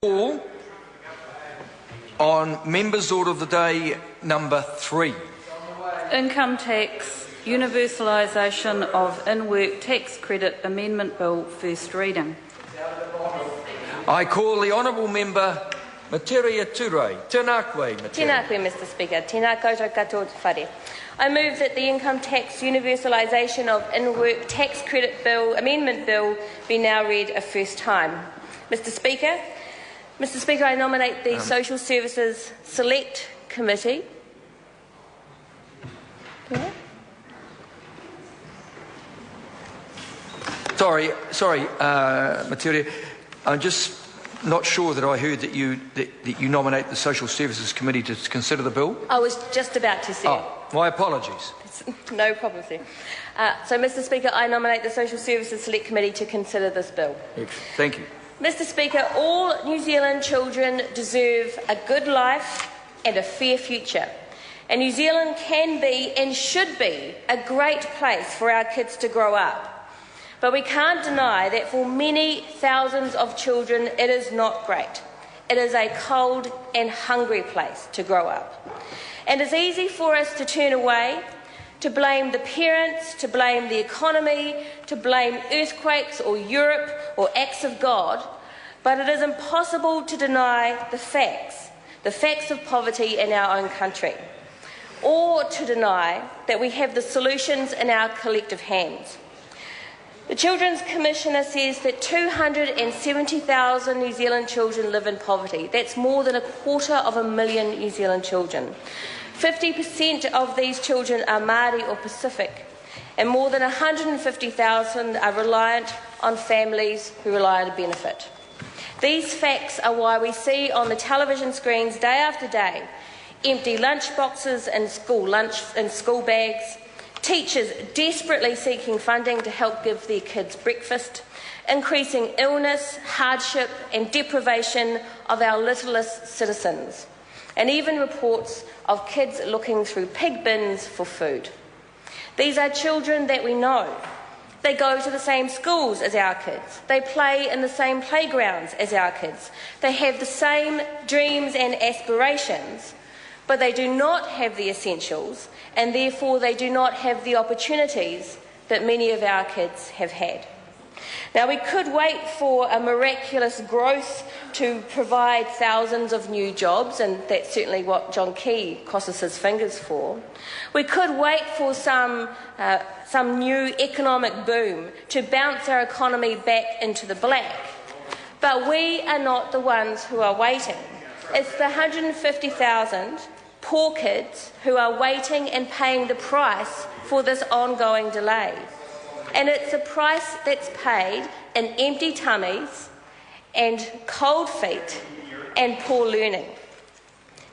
All on Members' Order of the Day number 3. Income Tax, Universalisation of In-Work Tax Credit Amendment Bill, first reading. I call the Honourable Member Materia Ture. Tēnā koe, Materia. Tēnā koe, Mr Speaker. Tēnā koutou katoa te whare. I move that the Income Tax Universalisation of In-Work Tax Credit Bill Amendment Bill be now read a first time. Mr Speaker, I nominate the Social Services Select Committee. Sorry, Materia. I'm just not sure that I heard that you nominate the Social Services Committee to consider the bill. I was just about to say it. My apologies. No problem, sir. So, Mr Speaker, I nominate the Social Services Select Committee to consider this bill. Thank you. Mr Speaker, all New Zealand children deserve a good life and a fair future. And New Zealand can be and should be a great place for our kids to grow up. But we can't deny that for many thousands of children it is not great. It is a cold and hungry place to grow up. And it's easy for us to turn away, to blame the parents, to blame the economy, to blame earthquakes or Europe or acts of God, but it is impossible to deny the facts of poverty in our own country, or to deny that we have the solutions in our collective hands. The Children's Commissioner says that 270,000 New Zealand children live in poverty. That's more than 250,000 New Zealand children. 50% of these children are Māori or Pacific, and more than 150,000 are reliant on families who rely on a benefit. These facts are why we see on the television screens day after day empty lunch boxes and school bags, teachers desperately seeking funding to help give their kids breakfast, increasing illness, hardship and deprivation of our littlest citizens, and even reports of kids looking through pig bins for food. These are children that we know. They go to the same schools as our kids. They play in the same playgrounds as our kids. They have the same dreams and aspirations, but they do not have the essentials, and therefore they do not have the opportunities that many of our kids have had. Now, we could wait for a miraculous growth to provide thousands of new jobs, and that's certainly what John Key crosses his fingers for. We could wait for some new economic boom to bounce our economy back into the black. But we are not the ones who are waiting. It's the 150,000 poor kids who are waiting and paying the price for this ongoing delay. And it's a price that's paid in empty tummies and cold feet and poor learning.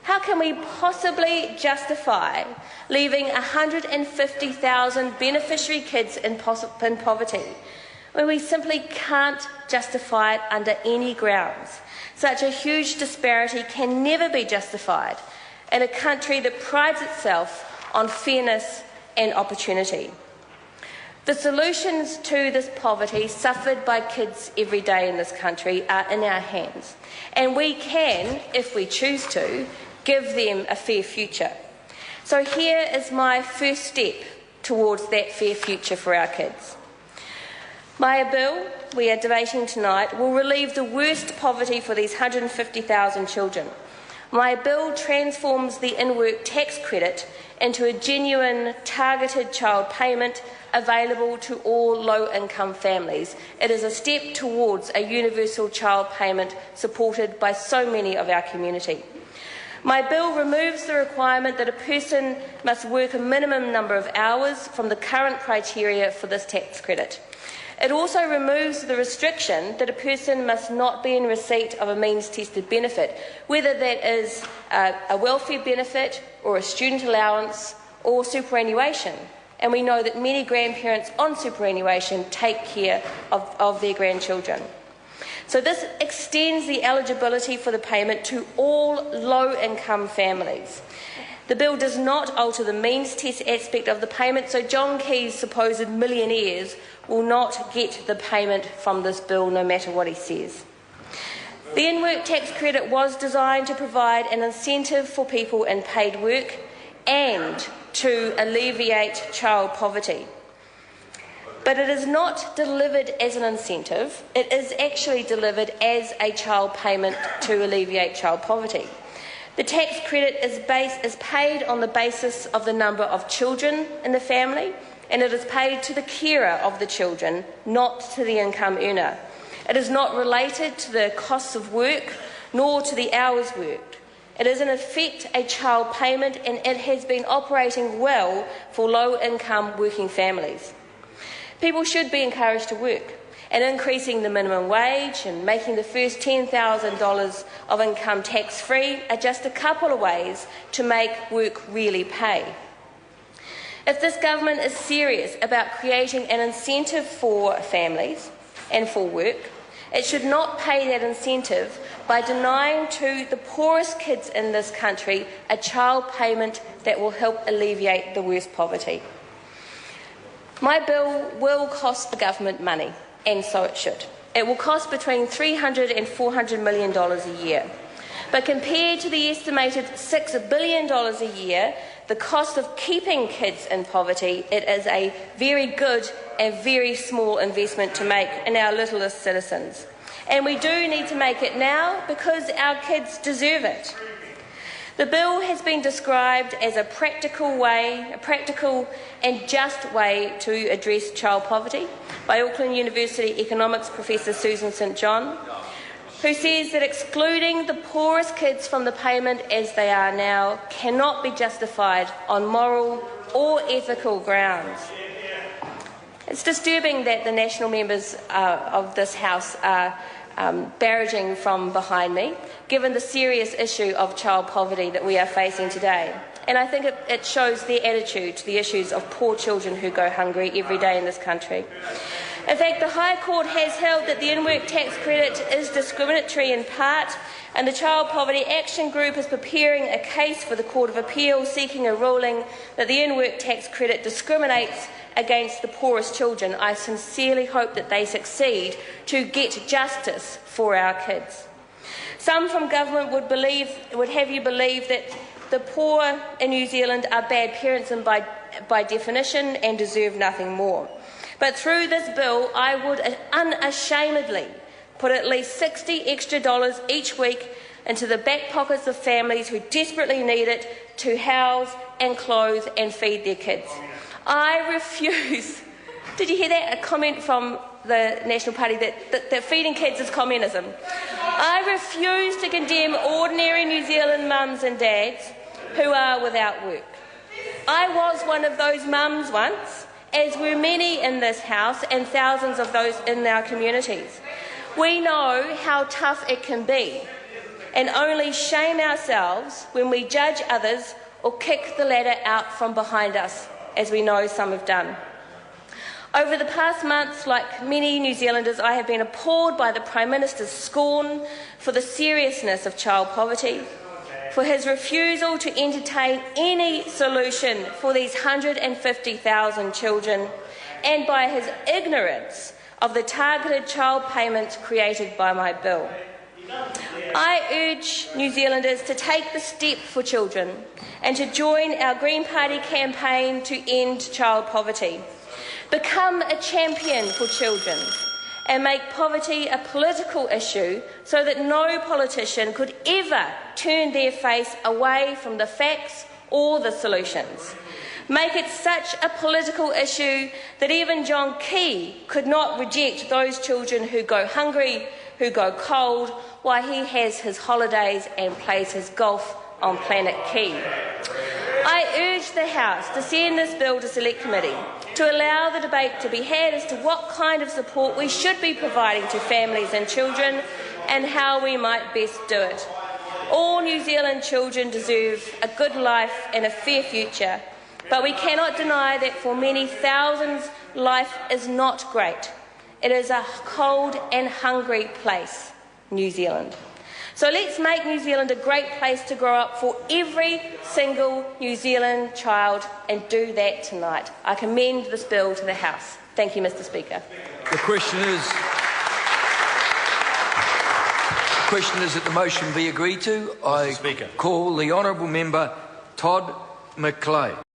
How can we possibly justify leaving 150,000 beneficiary kids in poverty when we simply can't justify it under any grounds? Such a huge disparity can never be justified in a country that prides itself on fairness and opportunity. The solutions to this poverty suffered by kids every day in this country are in our hands, and we can, if we choose to, give them a fair future. So here is my first step towards that fair future for our kids. My bill we are debating tonight will relieve the worst poverty for these 150,000 children. My bill transforms the in-work tax credit into a genuine targeted child payment available to all low-income families. It is a step towards a universal child payment supported by so many of our community. My bill removes the requirement that a person must work a minimum number of hours from the current criteria for this tax credit. It also removes the restriction that a person must not be in receipt of a means-tested benefit, whether that is a welfare benefit or a student allowance or superannuation. And we know that many grandparents on superannuation take care of their grandchildren. So this extends the eligibility for the payment to all low-income families. The bill does not alter the means test aspect of the payment, so John Key's supposed millionaires will not get the payment from this bill no matter what he says. The in-work tax credit was designed to provide an incentive for people in paid work and to alleviate child poverty. But it is not delivered as an incentive, it is actually delivered as a child payment to alleviate child poverty. The tax credit is paid on the basis of the number of children in the family, and it is paid to the carer of the children, not to the income earner. It is not related to the costs of work, nor to the hours worked. It is in effect a child payment, and it has been operating well for low-income working families. People should be encouraged to work, and increasing the minimum wage and making the first $10,000 of income tax-free are just a couple of ways to make work really pay. If this government is serious about creating an incentive for families and for work, it should not pay that incentive by denying to the poorest kids in this country a child payment that will help alleviate the worst poverty. My bill will cost the government money, and so it should. It will cost between $300 and $400 million a year. But compared to the estimated $6 billion a year, the cost of keeping kids in poverty, it is a very good and very small investment to make in our littlest citizens. And we do need to make it now because our kids deserve it. The bill has been described as a practical and just way to address child poverty by Auckland University economics professor Susan St John, who says that excluding the poorest kids from the payment as they are now cannot be justified on moral or ethical grounds. It's disturbing that the national members of this House are barraging from behind me, given the serious issue of child poverty that we are facing today. And I think it shows their attitude to the issues of poor children who go hungry every day in this country. In fact, the High Court has held that the in-work tax credit is discriminatory in part, and the Child Poverty Action Group is preparing a case for the Court of Appeal seeking a ruling that the in-work tax credit discriminates against the poorest children. I sincerely hope that they succeed to get justice for our kids. Some from government would have you believe that the poor in New Zealand are bad parents and by definition and deserve nothing more. But through this bill, I would unashamedly put at least $60 extra each week into the back pockets of families who desperately need it to house and clothe and feed their kids. I refuse. Did you hear that? A comment from the National Party that feeding kids is communism. I refuse to condemn ordinary New Zealand mums and dads who are without work. I was one of those mums once, as were many in this House and thousands of those in our communities. We know how tough it can be, and only shame ourselves when we judge others or kick the ladder out from behind us, as we know some have done. Over the past months, like many New Zealanders, I have been appalled by the Prime Minister's scorn for the seriousness of child poverty, for his refusal to entertain any solution for these 150,000 children, and by his ignorance of the targeted child payments created by my bill. I urge New Zealanders to take the step for children and to join our Green Party campaign to end child poverty. Become a champion for children and make poverty a political issue so that no politician could ever turn their face away from the facts or the solutions. Make it such a political issue that even John Key could not reject those children who go hungry, who go cold, while he has his holidays and plays his golf on Planet Key. I urge the House to send this bill to Select Committee to allow the debate to be had as to what kind of support we should be providing to families and children and how we might best do it. All New Zealand children deserve a good life and a fair future, but we cannot deny that for many thousands, life is not great. It is a cold and hungry place, New Zealand. So let's make New Zealand a great place to grow up for every single New Zealand child, and do that tonight. I commend this bill to the House. Thank you, Mr. Speaker. The question is... question is that the motion be agreed to. I Speaker. call the honourable member Todd McClay.